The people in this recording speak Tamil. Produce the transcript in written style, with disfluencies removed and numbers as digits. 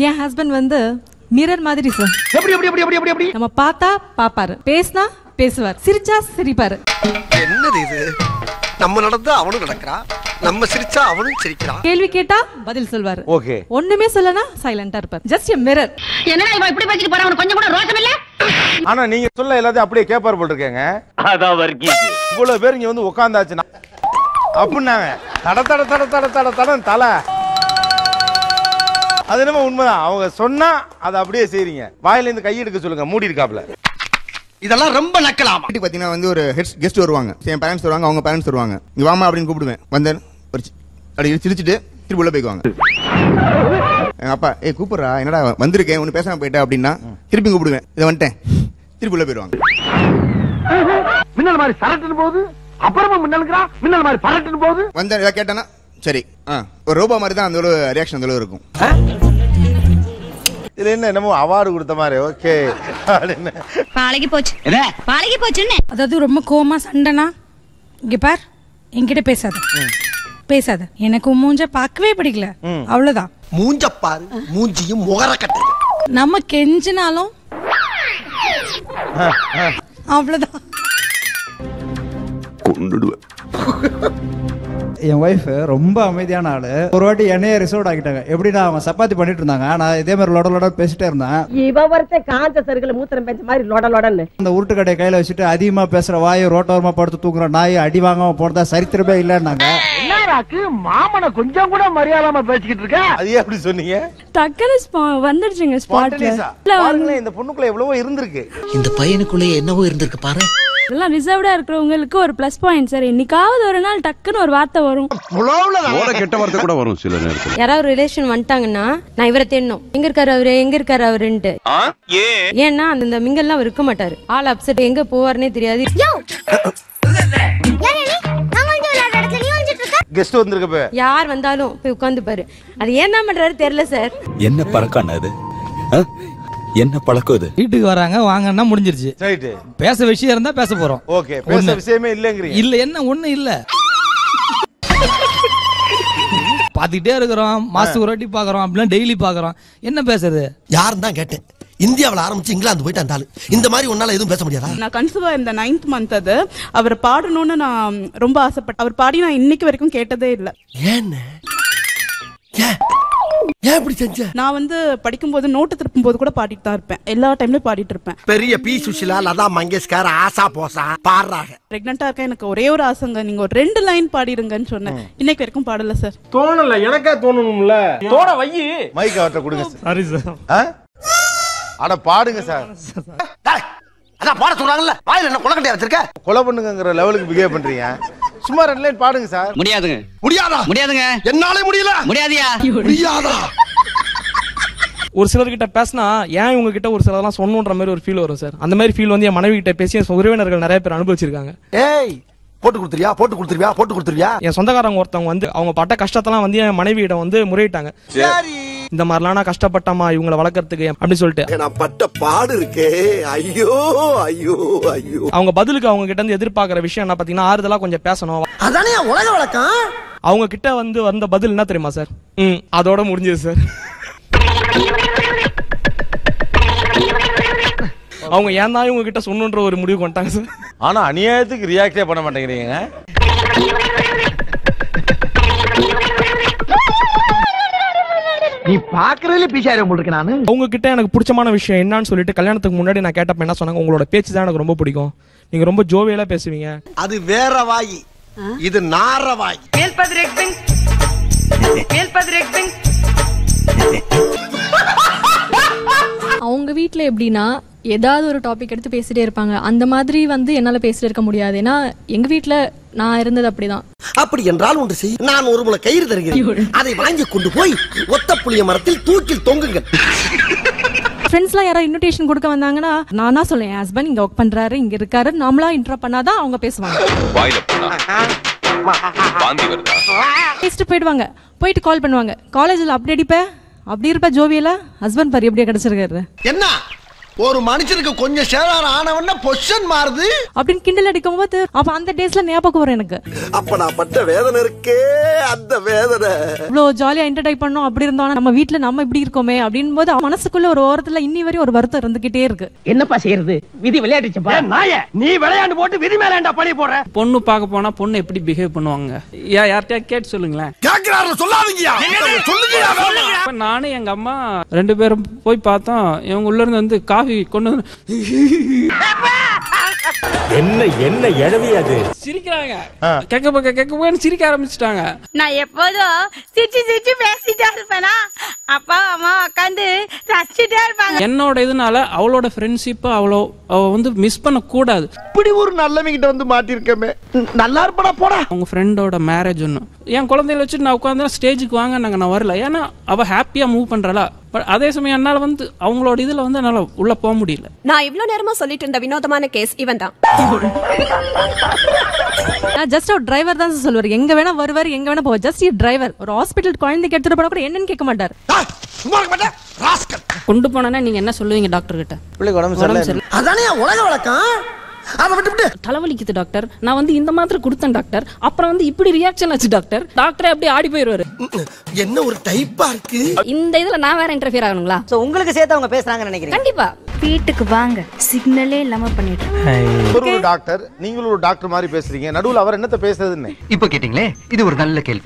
என் ஹஸ்பண்ட் வந்து மிரர் மாதிரி சார். எப்படி எப்படி எப்படி எப்படி எப்படி நம்ம பார்த்தா பாப்பாரு, பேசினா பேசுவார், சிரிச்சா சிரிப்பாரு. என்னது இது? நம்ம நடந்தா அவனும் நடக்கிறான், நம்ம சிரிச்சா அவனும் சிரிக்கிறான். கேள்வி கேட்டா பதில் சொல்வாரு. ஓகே. ஒண்ணுமே சொல்லனா சைலண்டா இருப்பார். Just a mirror. என்னடா இவன் இப்படி பேசிட்டு போறான், அவனுக்கு கொஞ்சம் கூட ரோஷம் இல்ல? ஆனா நீங்க சொல்ல எல்லாத்தையும் அப்படியே கேப்பார் போல் இருக்கேங்க. அதான் வர்க்கீஸ். இவ்வளவு பேர் இங்க வந்து உட்கார்ந்தாச்சுனா அப்படின்னாங்க தட தட தட தட தட தட தலை. அது என்னமோ உண்மைதான், அவங்க சொன்னா அதை அப்படியே செய்றீங்க. வாயில இருந்து கை எடுக்க சொல்லுங்க, மூடி இருக்காப்ல. இதெல்லாம் ரொம்ப நக்கலாமா? வீட்டுக்கு பாத்தீங்கன்னா வந்து ஒரு கெஸ்ட் வருவாங்க, என் பேரண்ட்ஸ் வருவாங்க, அவங்க பேரண்ட்ஸ் வருவாங்க. இங்க வாமா அப்படின்னு கூப்பிடுவேன். வந்தேன் அப்படி சிரிச்சுட்டு திருப்பி உள்ள போய்க்குவாங்க. எங்க அப்பா கூப்பிடுறா, என்னடா வந்திருக்கேன் ஒன்னு பேசாம போயிட்டேன் அப்படின்னா திருப்பி கூப்பிடுவேன். இதை வந்துட்டேன், திருப்பி உள்ள போயிடுவாங்க. மின்னல் மாதிரி சரட்டுன்னு போகுது, அப்புறமா மின்னலுங்கிறா, மின்னல் மாதிரி பரட்டுன்னு போகுது. வந்தேன் ஏதாவது கேட்டானா சரி ஒரு ரோபோ மாதிரி தான் அந்த ரியாக்ஷன் அந்த இருக்கும். இது என்ன என்னமோ அவார்டு கொடுத்த மாதிரி. ஓகே. பாலகி போச்சு, பாலகி போச்சுன்னு. அதாவது ரொம்ப கோமா சண்டைனா இங்க பார் என்கிட்ட பேசாத பேசாத, எனக்கு மூஞ்ச பார்க்கவே பிடிக்கல, அவ்வளவுதான். மூஞ்ச பாரு, மூஞ்சியும் முகர கட்டு. நம்ம கெஞ்சினாலும் அவ்வளவுதான். என் ஒய்ஃப் ரொம்ப அமைதியான ஆளு. ஒரு வாட்டி என்னைய ரிசர்வ் ஆகிட்டாங்க. எப்படின்னா அவங்க சப்பாத்தி பண்ணிட்டு இருந்தாங்க, நான் இதே மாதிரி லொட லொட பேசிட்டே இருந்தேன். இவ வரத்த காஞ்ச சருகுல மூத்திரம் பேஞ்ச மாதிரி லொட லொடன்னு அந்த உருட்டு கடையை கையில வச்சுட்டு அதிகமா பேசுற வாயை ரோட்டோரமா படுத்து தூக்குற நாய் அடி வாங்காம போனதா சரித்திரமே இல்லன்னாங்க. என்னடாக்கு மாமனை கொஞ்சம் கூட மரியாதைமா பேசிக்கிட்டு இருக்க? அது எப்படி சொன்னீங்க? டக்குனு வந்துடுச்சுங்க ஸ்பாட்ல. இந்த பொண்ணுக்குள்ள எவ்வளவோ இருந்திருக்கு. இந்த பையனுக்குள்ளே என்னவோ இருந்திருக்கு பாரு. இதெல்லாம் ரிசர்வ்டா இருக்கிறவங்களுக்கு ஒரு பிளஸ் பாயிண்ட் சார். என்னைக்காவது ஒரு நாள் டக்குன்னு ஒரு வார்த்தை வரும், கெட்ட வார்த்தை கூட வரும் சில நேரத்துல. யாராவது ரிலேஷன் வந்துட்டாங்கன்னா நான் இவரை தேடணும், எங்க இருக்காரு அவரு, எங்க இருக்காரு அவருன்ட்டு. ஏன்னா அந்த மிங்கல்லாம் இருக்க மாட்டாரு. ஆள் அப்செட், எங்க போவாருன்னே தெரியாது. கெஸ்ட் வந்திருக்க யார் வந்தாலும் போய் உட்கார்ந்துப்பாரு. அது ஏன் தான் பண்றாரு தெரியல சார். என்ன பழக்கம் அது? என்ன பழக்கம் அது? வீட்டுக்கு வராங்க வாங்கன்னா முடிஞ்சிருச்சு. ரைட். பேச விஷயம் இருந்தா பேச போறோம். ஓகே. பேச விஷயமே இல்லங்கறீங்க. இல்ல என்ன ஒண்ணு இல்ல. பாத்துக்கிட்டே இருக்கிறோம், மாசத்துக்கு ஒரு வாட்டி பாக்குறோம், அப்படிலாம் டெய்லி பாக்குறோம். என்ன பேசுறது? யாரும் தான் கேட்டேன். இந்தியாவில் ஆரம்பிச்சு இங்கிலாந்து போயிட்டு அந்த ஆளு இந்த மாதிரி ஒன்னால எதுவும் பேச முடியாதா? நான் கன்சீவா இந்த 9th மந்த் அது அவர் பாடணும்னு நான் ரொம்ப ஆசைப்பட்டேன். அவர் பாடி நான் இன்னைக்கு வரைக்கும் கேட்டதே இல்ல. ஏன் இப்படி செஞ்ச? நான் வந்து படிக்கும்போது நோட்டு திருப்பும் போது கூட பாடிட்டு தான் இருப்பேன். எல்லா டைம்லயும் பாடிட்டு இருப்பேன். பெரிய பி சுஷிலா, லதா மங்கேஷ்கர், ஆசா போசா பாடுறாங்க. பிரெக்னண்டா இருக்க எனக்கு ஒரே ஒரு ஆசைங்க, நீங்க ஒரு 2 லைன் பாடிடுங்கன்னு சொன்னேன். இன்னைக்கு வரைக்கும் பாடல சார். தோணல, எனக்கா தோணணும்ல. தோண வையி. மைக் அவர்ட்ட கொடுங்க சார். Sorry sir. அட பாடுங்க சார். அதான் பாட சொல்றாங்கல்ல, வாயில என்ன குளக்கட்டையா வச்சிருக்க? கொலை பண்ணுங்கங்கற லெவலுக்கு பிஹேவ் பண்றீங்க. சும்மா 2 லைன் பாடுங்க சார். முடியாதுங்க. முடியாதா? முடியாதுங்க. என்னாலே முடியல. முடியாதியா? முடியாதா? ஒரு சிலர்கிட்ட பேசினா ஏன் இவங்க கிட்ட ஒரு சிலதெல்லாம் சொன்னோன்ற மாதிரி ஒரு ஃபீல் வரும் சார். அந்த மாதிரி ஃபீல் வந்து என் மனைவி கிட்ட பேசி என் உறவினர்கள் நிறைய பேர் அனுபவிச்சிருக்காங்க. ஏய் போட்டு கொடுத்துறியா, போட்டு கொடுத்துருவியா, போட்டு கொடுத்துருவியா? என் சொந்தக்காரங்க ஒருத்தவங்க வந்து அவங்க பட்ட கஷ்டத்தெல்லாம் வந்து என் மனைவியிடம் வந்து முறையிட்டாங்க. இந்த மாதிரிலாம் நான் கஷ்டப்பட்டமா இவங்களை வளர்க்கறதுக்கு அப்படின்னு சொல்லிட்டு. நான் பட்ட பாடு இருக்கே, ஐயோ ஐயோ ஐயோ. அவங்க பதிலுக்கு அவங்க கிட்ட இருந்து எதிர்பார்க்கிற விஷயம் என்ன பாத்தீங்கன்னா, ஆறுதலா கொஞ்சம் பேசணும். அதானே உலக வழக்கம். அவங்க கிட்ட வந்து வந்த பதில் என்ன தெரியுமா சார்? அதோட முடிஞ்சது சார். அவங்க ஏன் தான் இவங்க கிட்ட சொன்னுன்ற ஒரு முடிவு கொண்டாங்க சார். ஆனா அநியாயத்துக்கு ரியாக்டே பண்ண மாட்டேங்கிறீங்க. நீ பாக்குறதுல பிசாரம் போட்டுருக்க. நானு அவங்க கிட்ட எனக்கு பிடிச்சமான விஷயம் என்னன்னு சொல்லிட்டு கல்யாணத்துக்கு முன்னாடி நான் கேட்டப்ப என்ன சொன்னாங்க, உங்களோட பேச்சு தான் எனக்கு ரொம்ப பிடிக்கும், நீங்க ரொம்ப ஜோவியலா பேசுவீங்க. அது வேற வாய், இது நார வாய். அவங்க வீட்ல எப்படின்னா ஏதாவது ஒரு டாபிக் எடுத்து பேசிட்டே இருப்பாங்க. அந்த மாதிரி வந்து என்னால பேசிட்டு இருக்க முடியாது. ஏன்னா எங்க வீட்ல நான் இருந்தது அப்படிதான். அப்படி என்றால் ஒன்று செய், நான் ஒரு முளை கயிறு தருகிறேன், அதை வாங்கி கொண்டு போய் ஒத்த புளிய மரத்தில் தூக்கில் தொங்குங்கள். ஃப்ரெண்ட்ஸ்லாம் யாராவது இன்விடேஷன் கொடுக்க வந்தாங்கன்னா நான் தான் சொல்லுவேன், ஹஸ்பண்ட் இங்க ஒர்க் பண்றாரு, இங்க இருக்காரு, நாமளா இன்ட்ரோ பண்ணாதான் அவங்க பேசுவாங்க. பேசிட்டு போயிடுவாங்க. போயிட்டு கால் பண்ணுவாங்க, காலேஜ்ல அப்படி அடிப்ப அப்படி இருப்ப ஜோவியலா, ஹஸ்பண்ட் பாரு எப்படியா கிடைச்சிருக்காரு. என்ன ஒரு மனுஷனுக்கு கொஞ்சம் சேதாரம் ஆனவன பொசிஷன் மாறுது அப்படின்னு கிண்டல் அடிக்கும் போது அப்ப அந்த டேஸ்ல ஞாபகம் வரும் எனக்கு. அப்ப நான் பட்ட வேதனை இருக்கே அந்த வேதனை. இவ்வளவு ஜாலியா என்டர்டைன் பண்ணோம் அப்படி இருந்தோம், நம்ம வீட்டுல நம்ம இப்படி இருக்கோமே அப்படின் போது மனசுக்குள்ள ஒரு ஓரத்துல இன்னி வரையும் ஒரு வருத்தம் இருந்துகிட்டே இருக்கு. என்னப்பா செய்யறது, விதி விளையாடுச்சுப்பா. நாய நீ விளையாண்டு போட்டு விதி மேலேண்டா பழி போடுற. பொண்ணு பார்க்க போனா பொண்ணு எப்படி பிஹேவ் பண்ணுவாங்க யார்கிட்டயா கேட்டு சொல்லுங்களேன். கேக்குறாரு சொல்லாதீங்கயா, சொல்லுங்க. நானும் எங்க அம்மா 2 பேரும் போய் பார்த்தோம். இவங்க உள்ள இருந்து வந்து காஃபி கொண்டு வந்து என்ன எழவி அது சிரிக்கிறாங்க. கேட்க சிரிக்க ஆரம்பிச்சுட்டாங்க. நான் எப்போதும் சிரிச்சு பேசிட்டே இருப்பேனா, அப்பா அம்மா உட்காந்து ரசிச்சுட்டே இருப்பாங்க. என்னோட இதனால அவளோட ஃப்ரெண்ட்ஷிப் அவ வந்து மிஸ் பண்ண கூடாது. இப்படி ஒரு நல்லவங்கிட்ட வந்து மாட்டிருக்கமே, நல்லா இருப்படா போடா. அவங்க ஃப்ரெண்டோட மேரேஜ் ஒன்று என் குழந்தையில வச்சுட்டு நான் உட்காந்து ஸ்டேஜுக்கு வாங்க நான் வரல. ஏன்னா அவ ஹாப்பியா மூவ் பண்றாளா. பட் அதே சமயம் என்னால வந்து அவங்களோட இதுல வந்து என்னால உள்ள போக முடியல. நான் இவ்வளவு நேரமா சொல்லிட்டு இருந்த வினோதமான கேஸ் இவன் தான். நான் ஜஸ்ட் ஒரு டிரைவர் தான் சொல்லுவார். எங்க வேணா வருவார், எங்க வேணா போவார். Just driver. ஒரு ஹாஸ்பிட்டல் குழந்தைக்கு எடுத்துட்டு போனா கூட என்னன்னு கேட்க மாட்டார். கொண்டு போனா நீங்க என்ன சொல்லுவீங்க டாக்டர் கிட்ட? பிள்ளைக்கு உடம்பு சரியில்லை. அதானே உலக வழக்கம். அதை விட்டு தலைவலிக்குது டாக்டர், நான் வந்து இந்த மாதிரி கொடுத்தேன் டாக்டர், அப்புறம் வந்து இப்படி ரியாக்ஷன் ஆச்சு டாக்டர். டாக்டரே அப்படியே ஆடி போயிருவாரு. என்ன ஒரு டைப்பா இருக்கு. இந்த இதுல நான் வேற இன்டர்ஃபியர் ஆகணுங்களா? சோ உங்களுக்கு சேர்த்து அவங்க பேசுறாங்கன்னு நினைக்கிறேன். கண்டிப்பா. வீட்டுக்கு வாங்க, சிக்னலே இல்லாம பண்ணிட்டு. ஒரு டாக்டர், நீங்களும் ஒரு டாக்டர் மாதிரி பேசுறீங்க, நடுவுல அவர் என்னத்த பேசுறதுன்னு இப்ப கேட்டீங்களே, இது ஒரு நல்ல கேள்வி.